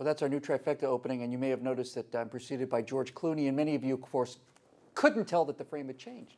Well, that's our new trifecta opening, and you may have noticed that I'm preceded by George Clooney, and many of you, of course, couldn't tell that the frame had changed.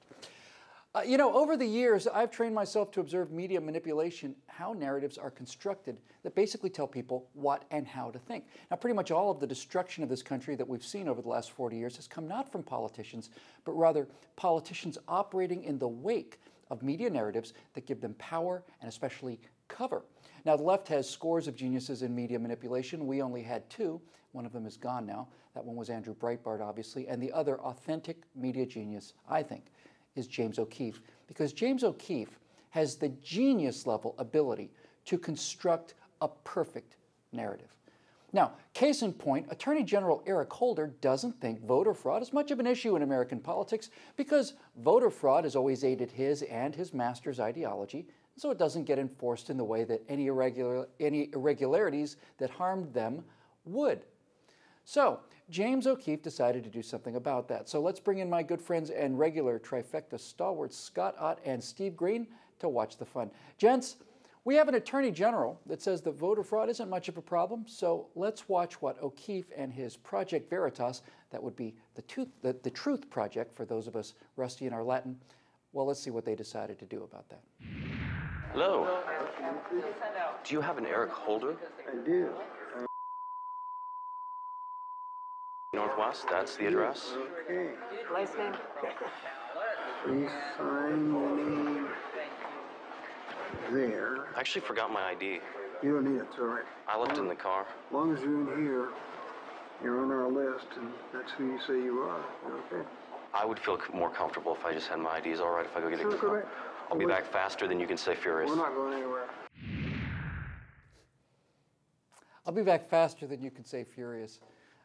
Over the years, I've trained myself to observe media manipulation, how narratives are constructed that basically tell people what and how to think. Now, pretty much all of the destruction of this country that we've seen over the last 40 years has come not from politicians, but rather politicians operating in the wake of media narratives that give them power and especially cover. Now, the left has scores of geniuses in media manipulation. We only had two. One of them is gone now. That one was Andrew Breitbart, obviously. And the other authentic media genius, I think, is James O'Keefe. Because James O'Keefe has the genius-level ability to construct a perfect narrative. Now, case in point, Attorney General Eric Holder doesn't think voter fraud is much of an issue in American politics because voter fraud has always aided his and his master's ideology, so it doesn't get enforced in the way that any irregularities that harmed them would. So, James O'Keefe decided to do something about that. So let's bring in my good friends and regular trifecta stalwarts, Scott Ott and Steve Green, to watch the fun. Gents, we have an Attorney General that says that voter fraud isn't much of a problem, so let's watch what O'Keefe and his Project Veritas, that would be the Truth Project for those of us rusty in our Latin, well, let's see what they decided to do about that. Hello. Do you have an Eric Holder? I do. Northwest, that's the address. Okay. Last name? Please sign the name there. I actually forgot my ID. You don't need it, it's all right. I left it in the car. As long as you're in here, you're on our list, and that's who you say you are. Okay. I would feel more comfortable if I just had my IDs. All right, if I go get it in the Sure, go car. back. I'll be back faster than you can say furious. We're not going anywhere. I'll be back faster than you can say furious.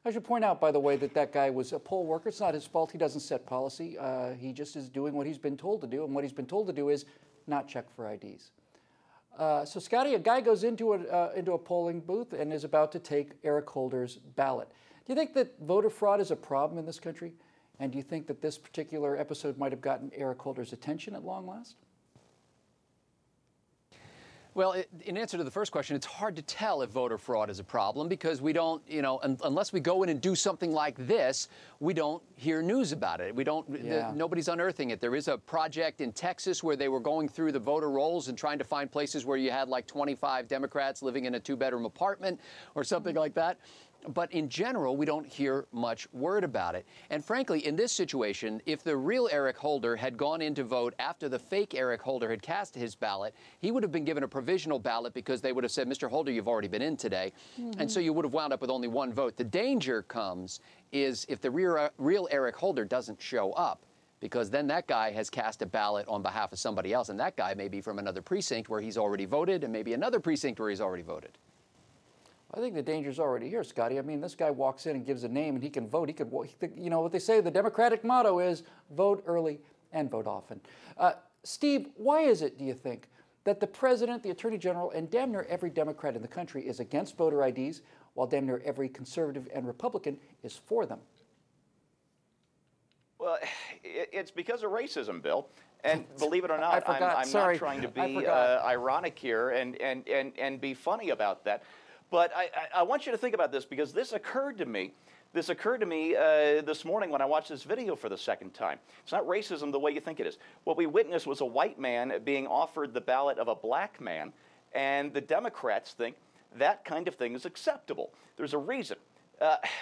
I should point out, by the way, that guy was a poll worker. It's not his fault. He doesn't set policy. He just is doing what he's been told to do, and what he's been told to do is not check for IDs. So, Scotty, a guy goes into a polling booth and is about to take Eric Holder's ballot. Do you think that voter fraud is a problem in this country? And do you think that this particular episode might have gotten Eric Holder's attention at long last? Well, in answer to the first question, it's hard to tell if voter fraud is a problem because we don't, unless we go in and do something like this, we don't hear news about it. We don't, nobody's unearthing it. There is a project in Texas where they were going through the voter rolls and trying to find places where you had like 25 Democrats living in a two-bedroom apartment or something like that. But in general, we don't hear much word about it. And frankly, in this situation, if the real Eric Holder had gone in to vote after the fake Eric Holder had cast his ballot, he would have been given a provisional ballot because they would have said, Mr. Holder, you've already been in today. And so you would have wound up with only one vote. The danger comes is if the real Eric Holder doesn't show up, because then that guy has cast a ballot on behalf of somebody else, and that guy may be from another precinct where he's already voted and maybe another precinct where he's already voted. I think the danger's already here, Scotty. I mean, this guy walks in and gives a name, and he can vote. What they say, the Democratic motto is vote early and vote often. Steve, why is it, do you think, that the president, the attorney general, and damn near every Democrat in the country is against voter IDs, while damn near every conservative and Republican is for them? Well, it's because of racism, Bill. And believe it or not, I'm not trying to be ironic here and be funny about that. But I want you to think about this because this occurred to me. This morning when I watched this video for the second time. It's not racism the way you think it is. What we witnessed was a white man being offered the ballot of a black man, and the Democrats think that kind of thing is acceptable. There's a reason.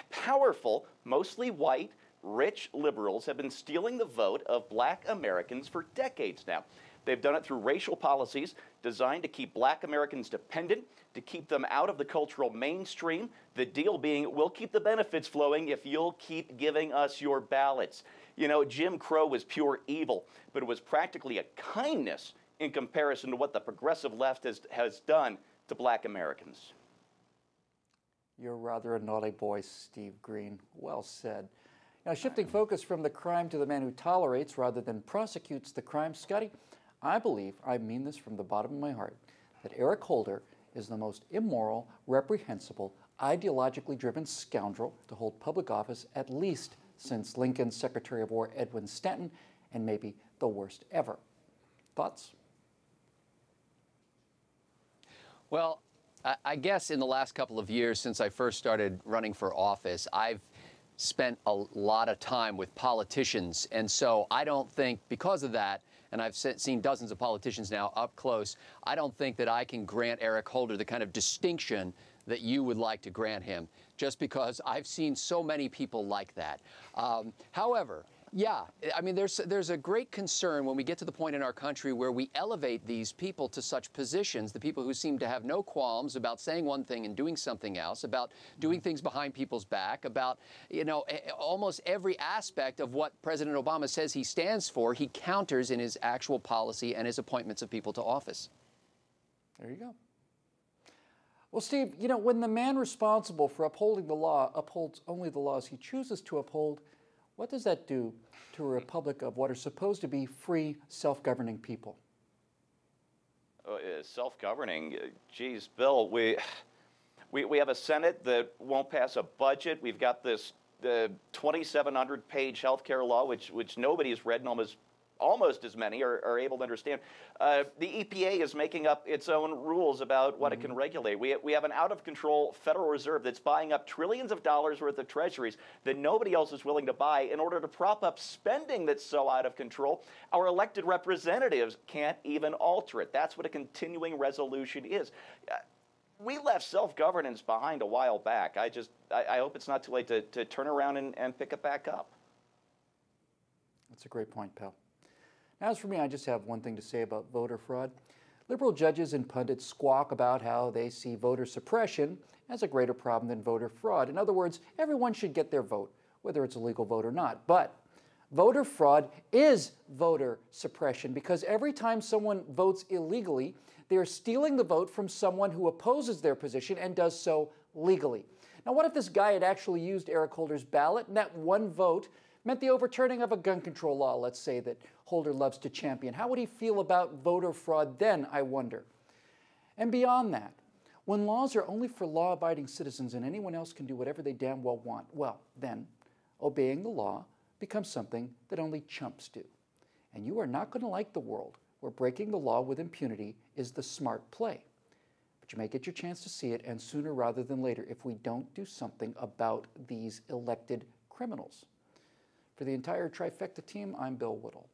Powerful, mostly white, rich liberals have been stealing the vote of black Americans for decades now. They've done it through racial policies designed to keep black Americans dependent, to keep them out of the cultural mainstream. The deal being, we'll keep the benefits flowing if you'll keep giving us your ballots. You know, Jim Crow was pure evil, but it was practically a kindness in comparison to what the progressive left has done to black Americans. You're rather a naughty boy, Steve Green. Well said. Now, shifting focus from the crime to the man who tolerates rather than prosecutes the crime, Scotty, I believe, I mean this from the bottom of my heart, that Eric Holder is the most immoral, reprehensible, ideologically driven scoundrel to hold public office at least since Lincoln's Secretary of War Edwin Stanton, and maybe the worst ever. Thoughts? Well, I guess in the last couple of years since I first started running for office, I've spent a lot of time with politicians. And so I don't think, because of that, and I've seen dozens of politicians now up close, I don't think that I can grant Eric Holder the kind of distinction that you would like to grant him, just because I've seen so many people like that. However, yeah, I mean, there's a great concern when we get to the point in our country where we elevate these people to such positions, the people who seem to have no qualms about saying one thing and doing something else, about doing things behind people's back, about, you know, almost every aspect of what President Obama says he stands for, he counters in his actual policy and his appointments of people to office. There you go. Well, Steve, you know, when the man responsible for upholding the law upholds only the laws he chooses to uphold, what does that do to a republic of what are supposed to be free, self-governing people? Self-governing? Geez, Bill, we have a Senate that won't pass a budget. We've got this 2,700-page health care law, which nobody has read, and almost as many are able to understand. The EPA is making up its own rules about what it can regulate. We have an out-of-control Federal Reserve that's buying up trillions of dollars worth of treasuries that nobody else is willing to buy in order to prop up spending that's so out of control. Our elected representatives can't even alter it. That's what a continuing resolution is. We left self-governance behind a while back. I hope it's not too late to turn around and pick it back up. That's a great point, pal. As for me, I just have one thing to say about voter fraud. Liberal judges and pundits squawk about how they see voter suppression as a greater problem than voter fraud. In other words, everyone should get their vote, whether it's a legal vote or not. But voter fraud is voter suppression, because every time someone votes illegally, they are stealing the vote from someone who opposes their position and does so legally. Now, what if this guy had actually used Eric Holder's ballot, and that one vote meant the overturning of a gun control law, let's say, that Holder loves to champion? How would he feel about voter fraud then, I wonder? And beyond that, when laws are only for law-abiding citizens and anyone else can do whatever they damn well want, well, then obeying the law becomes something that only chumps do. And you are not going to like the world where breaking the law with impunity is the smart play. But you may get your chance to see it, and sooner rather than later, if we don't do something about these elected criminals. For the entire Trifecta team, I'm Bill Whittle.